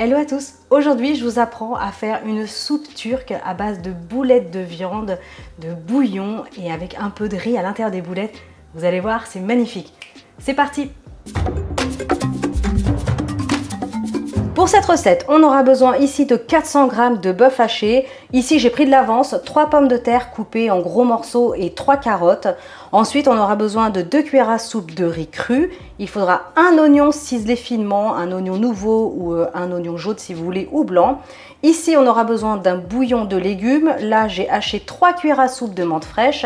Hello à tous! Aujourd'hui, je vous apprends à faire une soupe turque à base de boulettes de viande, de bouillon et avec un peu de riz à l'intérieur des boulettes. Vous allez voir, c'est magnifique. C'est parti! Pour cette recette, on aura besoin ici de 400 g de bœuf haché. Ici, j'ai pris de l'avance, 3 pommes de terre coupées en gros morceaux et 3 carottes. Ensuite, on aura besoin de 2 cuillères à soupe de riz cru. Il faudra un oignon ciselé finement, un oignon nouveau ou un oignon jaune si vous voulez ou blanc. Ici, on aura besoin d'un bouillon de légumes. Là, j'ai haché 3 cuillères à soupe de menthe fraîche.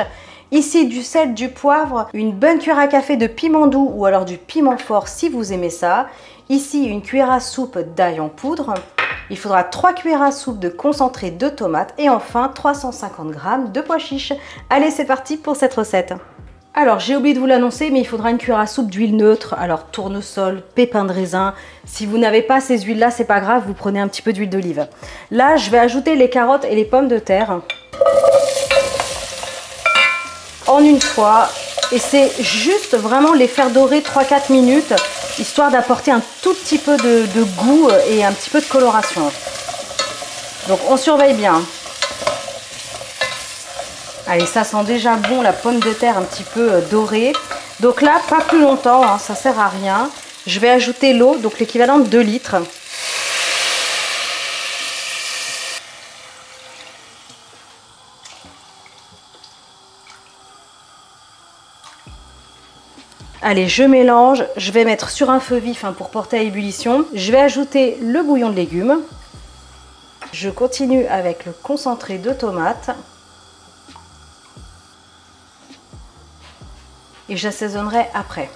Ici, du sel, du poivre, une bonne cuillère à café de piment doux ou alors du piment fort si vous aimez ça. Ici, une cuillère à soupe d'ail en poudre. Il faudra 3 cuillères à soupe de concentré de tomates et enfin 350 g de pois chiches. Allez, c'est parti pour cette recette. Alors, j'ai oublié de vous l'annoncer, mais il faudra une cuillère à soupe d'huile neutre. Alors, tournesol, pépins de raisin. Si vous n'avez pas ces huiles-là, c'est pas grave, vous prenez un petit peu d'huile d'olive. Là, je vais ajouter les carottes et les pommes de terre en une fois. Et c'est juste vraiment les faire dorer 3-4 minutes, histoire d'apporter un tout petit peu de goût et un petit peu de coloration. Donc on surveille bien. Allez, ça sent déjà bon, la pomme de terre un petit peu dorée. Donc là, pas plus longtemps, hein, ça sert à rien. Je vais ajouter l'eau, donc l'équivalent de 2 litres. Allez, je mélange, je vais mettre sur un feu vif pour porter à ébullition. Je vais ajouter le bouillon de légumes. Je continue avec le concentré de tomates. Et j'assaisonnerai après.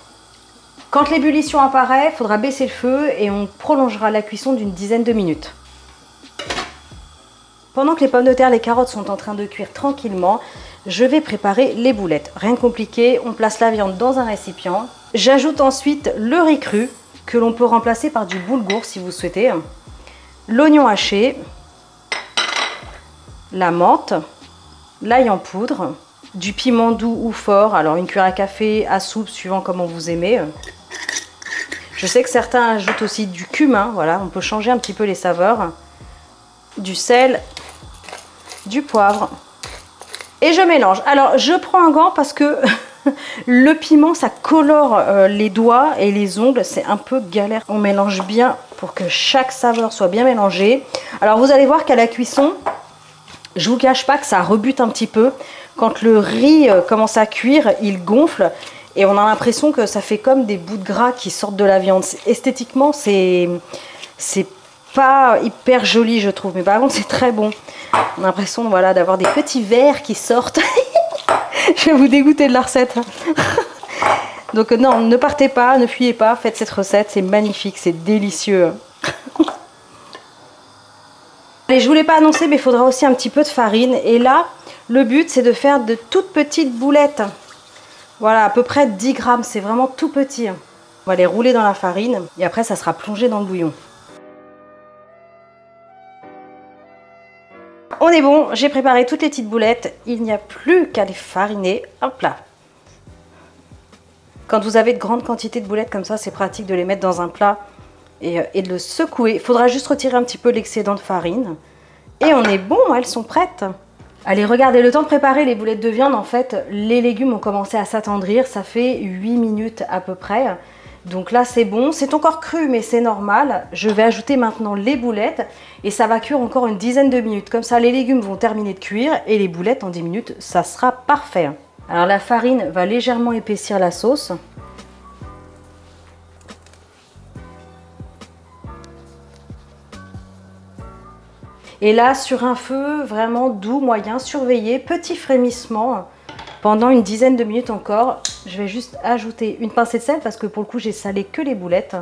Quand l'ébullition apparaît, il faudra baisser le feu et on prolongera la cuisson d'une dizaine de minutes. Pendant que les pommes de terre et les carottes sont en train de cuire tranquillement, je vais préparer les boulettes. Rien de compliqué, on place la viande dans un récipient. J'ajoute ensuite le riz cru, que l'on peut remplacer par du boulgour si vous souhaitez. L'oignon haché, la menthe, l'ail en poudre, du piment doux ou fort, alors une cuillère à café, à soupe, suivant comment vous aimez. Je sais que certains ajoutent aussi du cumin, voilà, on peut changer un petit peu les saveurs. Du sel, du poivre. Et je mélange. Alors, je prends un gant parce que le piment, ça colore les doigts et les ongles. C'est un peu galère. On mélange bien pour que chaque saveur soit bien mélangée. Alors, vous allez voir qu'à la cuisson, je ne vous cache pas que ça rebute un petit peu. Quand le riz commence à cuire, il gonfle. Et on a l'impression que ça fait comme des bouts de gras qui sortent de la viande. Esthétiquement, c'est pas hyper joli, je trouve. Mais par contre, c'est très bon. On a l'impression, voilà, d'avoir des petits vers qui sortent. Je vais vous dégoûter de la recette. Donc non, ne partez pas, ne fuyez pas, faites cette recette, c'est magnifique, c'est délicieux. Allez, je ne vous l'ai pas annoncé, mais il faudra aussi un petit peu de farine. Et là, le but, c'est de faire de toutes petites boulettes. Voilà, à peu près 10 grammes, c'est vraiment tout petit. On va les rouler dans la farine et après, ça sera plongé dans le bouillon. On est bon, j'ai préparé toutes les petites boulettes, il n'y a plus qu'à les fariner, hop là. Quand vous avez de grandes quantités de boulettes comme ça, c'est pratique de les mettre dans un plat et de le secouer. Il faudra juste retirer un petit peu l'excédent de farine. Et on est bon, elles sont prêtes. Allez, regardez, le temps de préparer les boulettes de viande, en fait, les légumes ont commencé à s'attendrir, ça fait 8 minutes à peu près. Donc là, c'est bon. C'est encore cru, mais c'est normal. Je vais ajouter maintenant les boulettes et ça va cuire encore une dizaine de minutes. Comme ça, les légumes vont terminer de cuire et les boulettes, en 10 minutes, ça sera parfait. Alors, la farine va légèrement épaissir la sauce. Et là, sur un feu vraiment doux, moyen, surveillé, petit frémissement. Pendant une dizaine de minutes encore, je vais juste ajouter une pincée de sel parce que pour le coup, j'ai salé que les boulettes.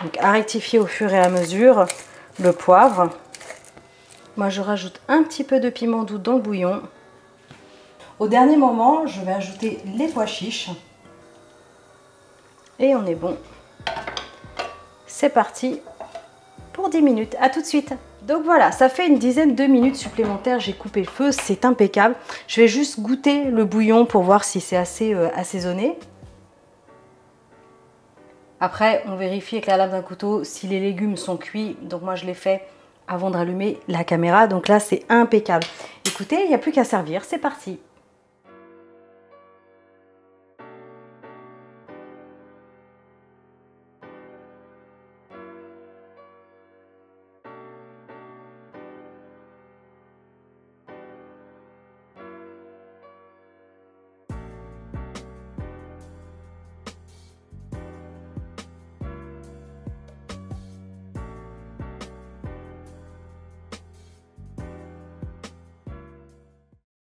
Donc à rectifier au fur et à mesure, le poivre. Moi, je rajoute un petit peu de piment doux dans le bouillon. Au dernier moment, je vais ajouter les pois chiches. Et on est bon. C'est parti pour 10 minutes. À tout de suite. Donc voilà, ça fait une dizaine de minutes supplémentaires, j'ai coupé le feu, c'est impeccable. Je vais juste goûter le bouillon pour voir si c'est assez assaisonné. Après, on vérifie avec la lame d'un couteau si les légumes sont cuits. Donc moi, je l'ai fait avant de rallumer la caméra. Donc là, c'est impeccable. Écoutez, il n'y a plus qu'à servir. C'est parti.